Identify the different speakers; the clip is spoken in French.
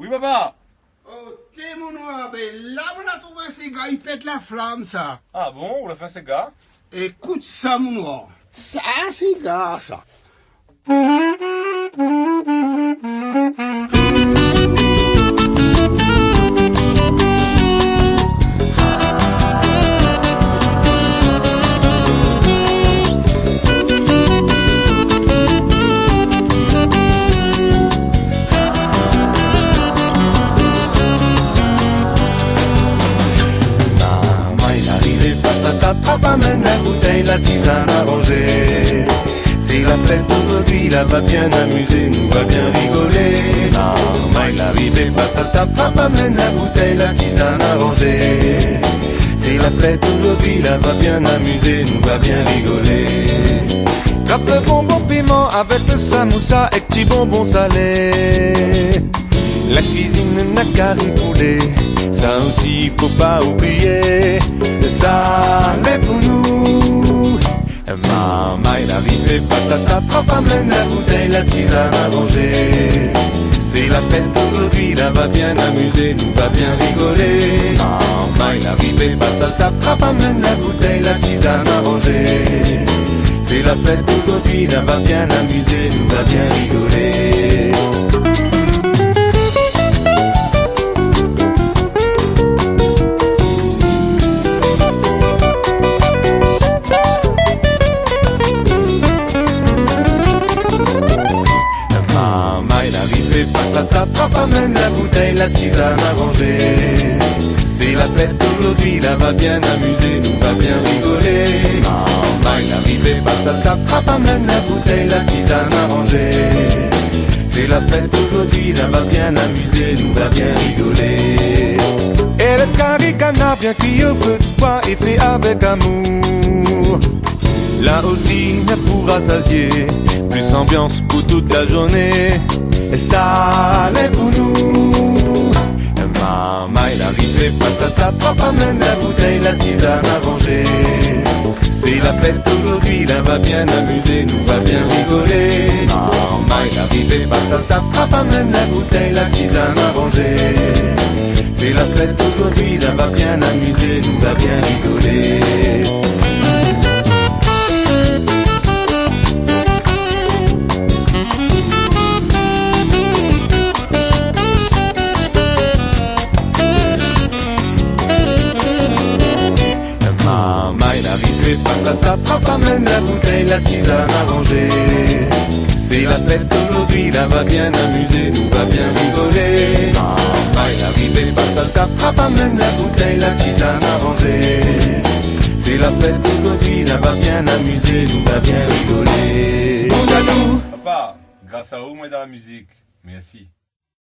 Speaker 1: Oui, papa.
Speaker 2: Oh, t'es mon noir, ben là, on a trouvé ces gars, ils pètent la flamme, ça.
Speaker 1: Ah bon, où l'a fait ces gars?
Speaker 2: Écoute ça, mon noir. Ça, c'est gars, ça.
Speaker 3: T'attrape, amène la bouteille, la tisane arrangée. C'est la fête aujourd'hui, là va bien amuser, nous va bien rigoler. Maman, il arrive, passe à t'attrape, amène la bouteille, la tisane arrangée. C'est la fête aujourd'hui, là va bien amuser, nous va bien rigoler. Trappe le bonbon piment avec le samoussa et petit bonbon salé. La cuisine n'a qu'à ripouler, ça aussi faut pas oublier. Ça l'est pour nous. Maman il arrive, passe à t'attrape, amène la bouteille, la tisane arrangée. C'est la fête aujourd'hui, là va bien amuser, nous va bien rigoler. Maman il arrive, passe à t'attrape, amène la bouteille, la tisane arrangée. C'est la fête aujourd'hui, là va bien amuser, nous va bien rigoler. Passe à t'attrape, amène la bouteille, la tisane arrangée. C'est la fête aujourd'hui, là va bien amuser, nous va bien rigoler. Maman il arrive, passe à t'attrape, amène la bouteille, la tisane arrangée. C'est la fête aujourd'hui, là va bien amuser, nous va bien rigoler. Et le caricana bien cuit au feu de bois et fait avec amour. Là aussi, ne pourra s'assier, plus ambiance pour toute la journée. Et ça l'est pour nous. Maman il arrive, passe à t'attrape, amène la bouteille, la tisane arrangée. C'est la fête aujourd'hui, là va bien amuser, nous va bien rigoler. Maman il arrive, passe à t'attrape, amène la bouteille, la tisane arrangée. C'est la fête aujourd'hui, là va bien amuser, nous va bien rigoler. Passe à t'attrape, amène la bouteille, la tisane arrangée. C'est la fête aujourd'hui, là va bien amuser, nous va bien rigoler. Maman il arrive, passe à t'attrape, amène la bouteille, la tisane arrangée. C'est la fête aujourd'hui, là va bien amuser, nous va bien rigoler.
Speaker 1: Papa, grâce à vous, moi dans la musique. Merci.